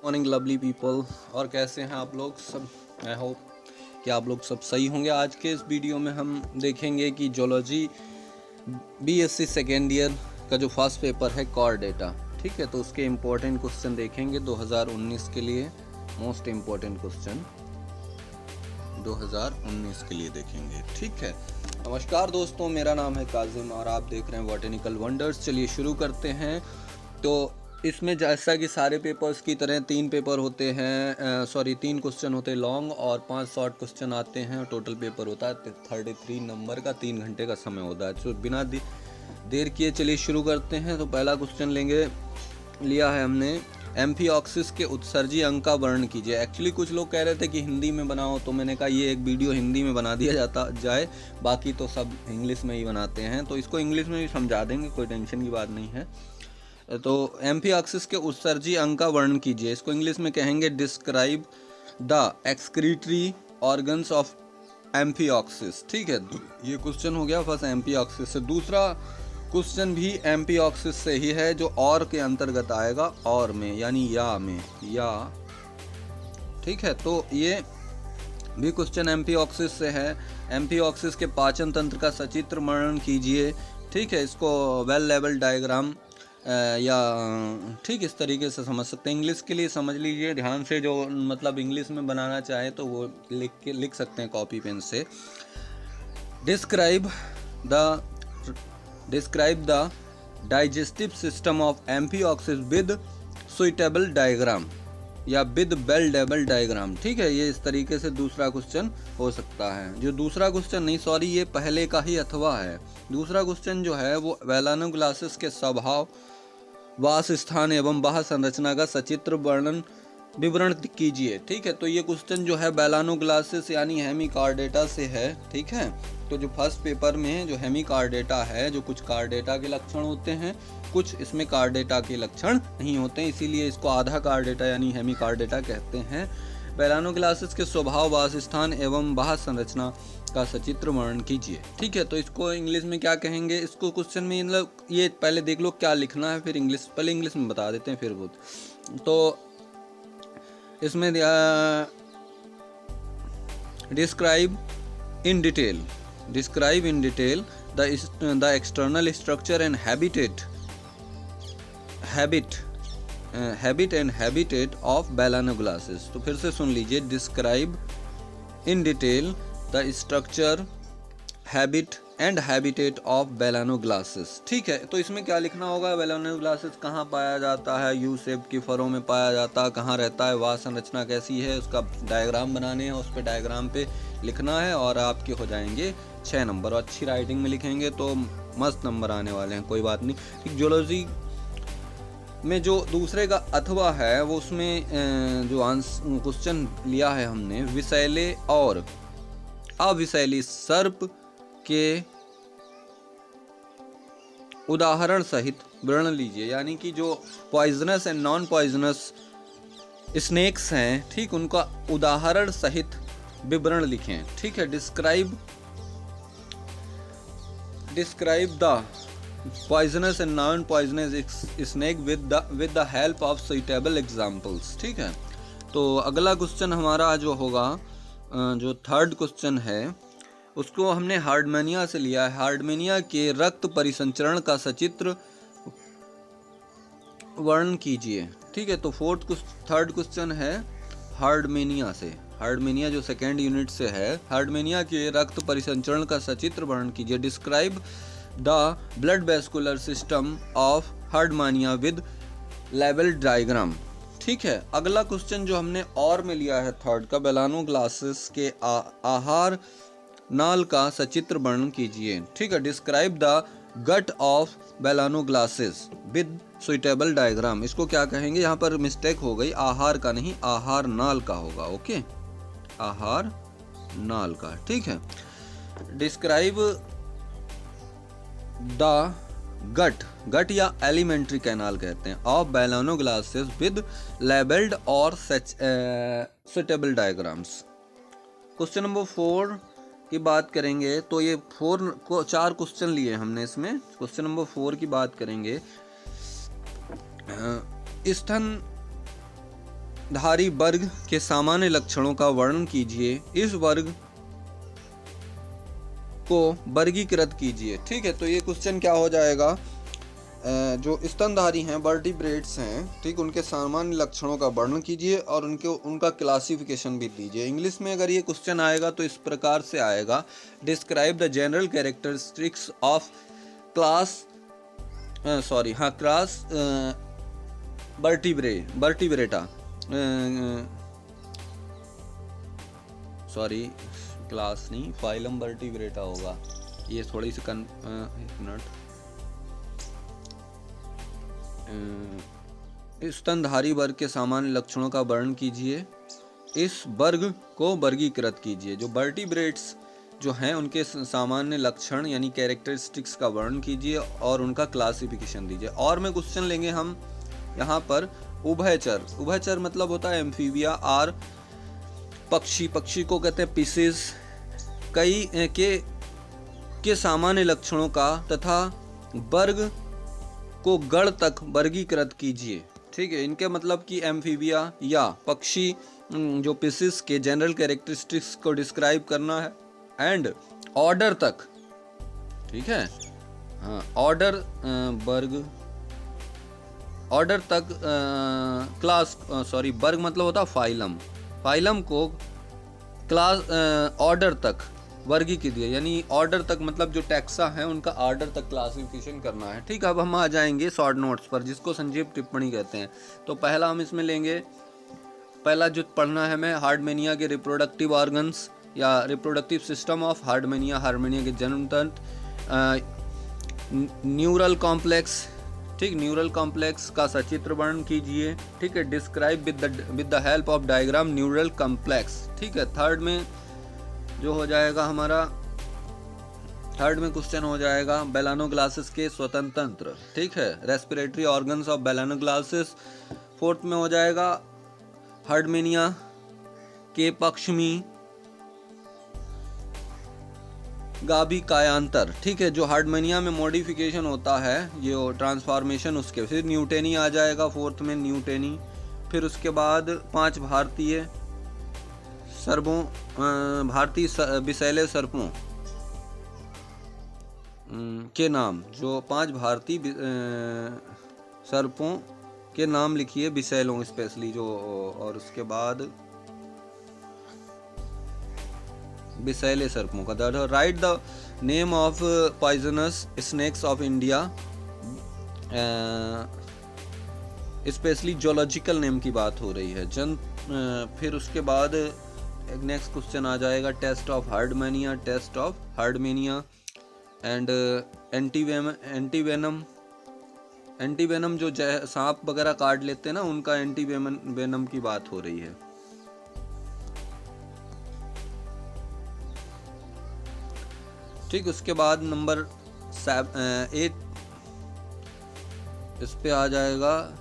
Morning lovely people. और कैसे हैं आप लोग सब। आई होप कि आप लोग सब सही होंगे। आज के इस वीडियो में हम देखेंगे कि जोलॉजी बीएससी सेकेंड ईयर का जो फर्स्ट पेपर है कॉर डेटा, ठीक है, तो उसके इम्पोर्टेंट क्वेश्चन देखेंगे 2019 के लिए। मोस्ट इम्पोर्टेंट क्वेश्चन 2019 के लिए देखेंगे, ठीक है। नमस्कार दोस्तों, मेरा नाम है काजिम और आप देख रहे हैं बॉटनिकल वंडर्स। चलिए शुरू करते हैं। तो इसमें जैसा कि सारे पेपर्स की तरह 3 पेपर होते हैं, 3 क्वेश्चन होते हैं लॉन्ग और 5 शॉर्ट क्वेश्चन आते हैं। टोटल पेपर होता है 33 नंबर का, 3 घंटे का समय होता है। तो बिना देर किए चलिए शुरू करते हैं। तो पहला क्वेश्चन लिया है हमने, एम्फिऑक्सिस के उत्सर्जी अंग का वर्णन कीजिए। एक्चुअली कुछ लोग कह रहे थे कि हिंदी में बनाओ, तो मैंने कहा ये एक वीडियो हिंदी में बना दिया जाए, बाकी तो सब इंग्लिश में ही बनाते हैं, तो इसको इंग्लिश में भी समझा देंगे, कोई टेंशन की बात नहीं है। तो एम्फिऑक्सिस के उत्सर्जी अंग का वर्णन कीजिए, इसको इंग्लिश में कहेंगे describe the excretory organs of amphioxus, ठीक है। ये क्वेश्चन हो गया फर्स्ट एम्फिऑक्सिस से। दूसरा क्वेश्चन भी एम्फिऑक्सिस से ही है, जो और के अंतर्गत आएगा, और में यानी या, ठीक है। तो ये भी क्वेश्चन एम्फिऑक्सिस से है। एम्फिऑक्सिस के पाचन तंत्र का सचित्र वर्णन कीजिए, ठीक है। इसको वेल लेवल डायग्राम या ठीक इस तरीके से समझ सकते हैं। इंग्लिश के लिए समझ लीजिए ध्यान से, जो मतलब इंग्लिश में बनाना चाहे तो वो लिख सकते हैं कॉपी पेन से। Describe the digestive system of amphioxus with suitable diagram या विद बेल लेवल डायग्राम, ठीक है। ये इस तरीके से दूसरा क्वेश्चन हो सकता है। जो दूसरा क्वेश्चन नहीं, सॉरी, ये पहले का ही अथवा है। दूसरा क्वेश्चन जो है वो वेलानोग्लासिस के स्वभाव, वास स्थान एवं बाह्य संरचना का सचित्र विवरण कीजिए, ठीक है। तो ये क्वेश्चन जो है वेलानोग्लासिस यानी हेमिकार्डेटा से है, ठीक है। तो जो फर्स्ट पेपर में जो हेमिकार्डेटा है, जो कुछ कार्डेटा के लक्षण होते हैं, कुछ इसमें कार्डेटा के लक्षण नहीं होते हैं, इसीलिए इसको आधा कार्डेटा यानी हेमिकार्डेटा कहते हैं। वेलानोग्लासिस के स्वभाव, वास स्थान एवं बाह्य संरचना का सचित्र वर्णन कीजिए, ठीक है। तो इसको इंग्लिश में क्या कहेंगे, इसको क्वेश्चन में मतलब ये पहले देख लो क्या लिखना है, फिर पहले इंग्लिश में बता देते हैं फिर वो। तो इसमें describe in detail the external structure and habitat of Balanoglossus. तो फिर से सुन लीजिए, describe in detail the structure, habit and habitat of Balanoglossus, ठीक है। तो इसमें क्या लिखना होगा, वेलानोग्लासिस कहाँ पाया जाता है, यू शेप की फरों में पाया जाता है, कहाँ रहता है, वास संरचना कैसी है, उसका डायग्राम बनाने हैं, उस पर डायग्राम पे लिखना है और आपके हो जाएंगे 6 नंबर। और अच्छी राइटिंग में लिखेंगे तो मस्त नंबर आने वाले हैं, कोई बात नहीं। जोलॉजी में जो दूसरे का अथवा है वो उसमें जो क्वेश्चन लिया है हमने, विषैले और अविषैली सर्प के उदाहरण सहित वर्णन लीजिए, यानी कि जो poisonous and non poisonous snacks हैं, ठीक, उनका उदाहरण सहित विवरण लिखें, ठीक है। Describe the poisonous and non poisonous snake with the help of suitable examples, ठीक है। तो अगला क्वेश्चन हमारा जो होगा, जो थर्ड क्वेश्चन है, उसको हमने हार्डमेनिया से लिया है। हार्डमेनिया के रक्त परिसंचरण का सचित्र वर्णन कीजिए, ठीक है। तो थर्ड क्वेश्चन है हार्डमेनिया से। हार्डमेनिया जो सेकेंड यूनिट से है, हार्डमेनिया के रक्त परिसंचरण का सचित्र वर्णन कीजिए। Describe the blood vascular system of Herdmania with लेवल डायग्राम, ठीक है। अगला क्वेश्चन जो हमने और में लिया है थर्ड का, वेलानोग्लासिस के आहार नाल का सचित्र वर्णन कीजिए, ठीक है। Describe the gut of Balanoglossus with suitable diagram. इसको क्या कहेंगे, यहाँ पर मिस्टेक हो गई, आहार का नहीं आहार नाल का होगा, ओके, आहार नाल का, ठीक है। डिस्क्राइब द गट या एलिमेंट्री कैनाल कहते हैं ऑफ वेलानोग्लासिस विद लेबल्ड और सुइटेबल डायग्राम्स। क्वेश्चन नंबर 4 की बात करेंगे, तो ये 4 क्वेश्चन लिए हमने इसमें। क्वेश्चन नंबर 4 की बात करेंगे, स्तन धारी वर्ग के सामान्य लक्षणों का वर्णन कीजिए। इस वर्ग को वर्गीकृत कीजिए। ठीक है, तो ये क्वेश्चन क्या हो जाएगा, जो स्तनधारी हैं, वर्टिब्रेट्स हैं, ठीक, उनके सामान्य लक्षणों का वर्णन कीजिए और उनका क्लासिफिकेशन भी दीजिए। इंग्लिश में अगर ये क्वेश्चन आएगा तो इस प्रकार से आएगा, describe the general characteristics of class vertebrata, class नहीं, फाइलम वर्टिब्रेटा होगा। ये थोड़ी सी एक मिनट, स्तनधारी वर्ग के सामान्य लक्षणों का वर्णन कीजिए। इस वर्ग को वर्गीकृत कीजिए। जो वर्टिब्रेट्स जो हैं उनके सामान्य लक्षण यानी कैरेक्टरिस्टिक्स का वर्णन कीजिए और उनका क्लासिफिकेशन दीजिए। और में क्वेश्चन लेंगे हम यहाँ पर उभयचर। उभयचर मतलब होता है एम्फीबिया और पक्षी को कहते हैं पिसेस, कई के सामान्य लक्षणों का तथा वर्ग को गण तक वर्गीकृत कीजिए। ठीक है, इनके मतलब कि एम्फीबिया या पक्षी जो पिसेस के जनरल कैरेक्टरिस्टिक्स को डिस्क्राइब करना है एंड ऑर्डर तक। ठीक है, हाँ, ऑर्डर तक क्लास वर्ग मतलब होता फाइलम को क्लास ऑर्डर तक वर्गीकृत कीजिए, यानी ऑर्डर तक मतलब जो टैक्सा है उनका ऑर्डर तक क्लासिफिकेशन करना है। ठीक है, अब हम आ जाएंगे शॉर्ट नोट्स पर, जिसको संक्षिप्त टिप्पणी कहते हैं। तो पहला हम इसमें लेंगे, पहला जो पढ़ना है हमें, हार्डमेनिया के रिप्रोडक्टिव ऑर्गन्स या रिप्रोडक्टिव सिस्टम ऑफ हार्डमेनिया के जन्म तंत्र, न्यूरल कॉम्प्लेक्स। ठीक, न्यूरल कॉम्प्लेक्स का सचित्र वर्णन कीजिए। ठीक है, describe with the help of diagram neural complex. ठीक है, थर्ड में जो हो जाएगा हमारा, थर्ड में क्वेश्चन हो जाएगा बेलानोग्लासिस के स्वतंत्र तंत्र। ठीक है, रेस्पिरेटरी ऑर्गन्स ऑफ बेलानोग्लासिस। फोर्थ में हो जाएगा हार्डमेनिया के पक्षमी गाभी कायांतर। ठीक है, जो हार्डमेनिया में मॉडिफिकेशन होता है, ये ट्रांसफॉर्मेशन, उसके फिर न्यूटेनी आ जाएगा फोर्थ में, न्यूटेनी। फिर उसके बाद 5 भारतीय विषैले सर्पों के नाम, जो 5 भारतीय सर्पों के नाम लिखिए, विषैलों स्पेशली जो, और उसके बाद विषैले सर्पों का दर्द। Right the name of poisonous snacks of India, specially zoological name की बात हो रही है। फिर उसके बाद एक नेक्स्ट क्वेश्चन आ जाएगा, टेस्ट ऑफ हार्डमेनिया एंड एंटीवेनम जो सांप वगैरह काट लेते हैं ना, उनका एंटीवेनम की बात हो रही है। ठीक, उसके बाद नंबर 8 इस पे आ जाएगा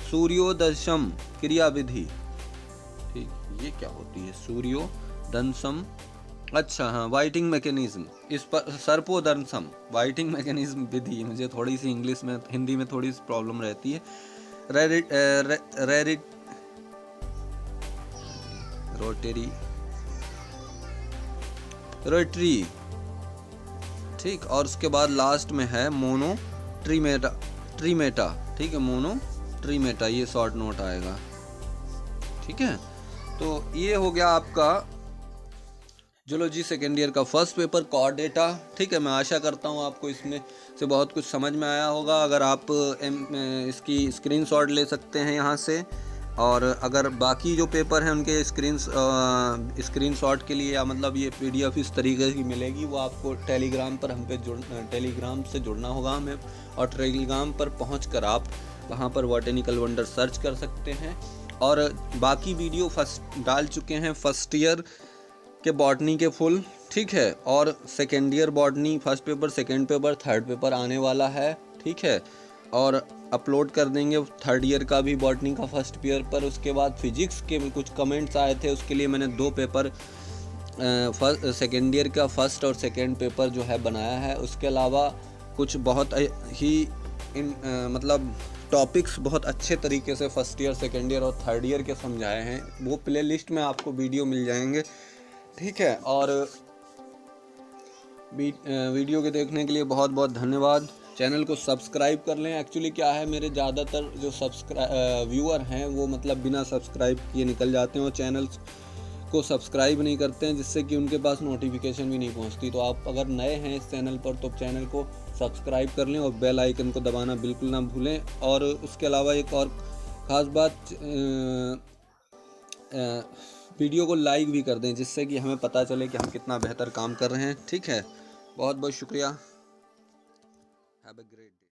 सूर्योदर्शम क्रियाविधि। ठीक, ये क्या होती है सूर्योदंशम? अच्छा, हाँ, वाइटिंग मैकेनिज्म। इस पर सर्पोदंशम वाइटिंग मैकेनिज्म विधि। मुझे थोड़ी सी इंग्लिश में, हिंदी में थोड़ी सी प्रॉब्लम रहती है। रोटरी। ठीक, और उसके बाद लास्ट में है ट्रीमेटा। ठीक है, मोनोट्रीमेटा, ये शॉर्ट नोट आएगा। ठीक है, तो ये हो गया आपका जूलॉजी सेकेंड ईयर का फर्स्ट पेपर, कॉर्डेटा। ठीक है, मैं आशा करता हूँ आपको इसमें से बहुत कुछ समझ में आया होगा। अगर आप इसकी स्क्रीनशॉट ले सकते हैं यहाँ से, और अगर बाकी जो पेपर हैं उनके स्क्रीनशॉट के लिए, या मतलब ये PDF इस तरीके की मिलेगी, वो आपको टेलीग्राम पर टेलीग्राम से जुड़ना होगा हमें, और टेलीग्राम पर पहुंचकर आप वहां पर बॉटनिकल वंडर सर्च कर सकते हैं। और बाकी वीडियो डाल चुके हैं फर्स्ट ईयर के बॉटनी के फुल। ठीक है, और second year botany first paper, second paper, third paper आने वाला है। ठीक है, और अपलोड कर देंगे थर्ड ईयर का भी बॉटनी का फर्स्ट पेपर पर। उसके बाद फिजिक्स के भी कुछ कमेंट्स आए थे, उसके लिए मैंने 2 पेपर सेकेंड ईयर का फर्स्ट और सेकेंड पेपर जो है बनाया है। उसके अलावा कुछ बहुत ही मतलब टॉपिक्स बहुत अच्छे तरीके से फर्स्ट ईयर, सेकेंड ईयर और थर्ड ईयर के समझाए हैं। वो प्ले लिस्ट में आपको वीडियो मिल जाएंगे, ठीक है। और वीडियो के देखने के लिए बहुत बहुत धन्यवाद। चैनल को सब्सक्राइब कर लें। एक्चुअली क्या है, मेरे ज़्यादातर जो व्यूअर हैं वो मतलब बिना सब्सक्राइब किए निकल जाते हैं और चैनल को सब्सक्राइब नहीं करते हैं, जिससे कि उनके पास नोटिफिकेशन भी नहीं पहुंचती। तो आप अगर नए हैं इस चैनल पर तो चैनल को सब्सक्राइब कर लें और बेल आइकन को दबाना बिल्कुल ना भूलें। और उसके अलावा एक और ख़ास बात, वीडियो को लाइक भी कर दें, जिससे कि हमें पता चले कि हम कितना बेहतर काम कर रहे हैं, ठीक है। बहुत बहुत शुक्रिया। Have a great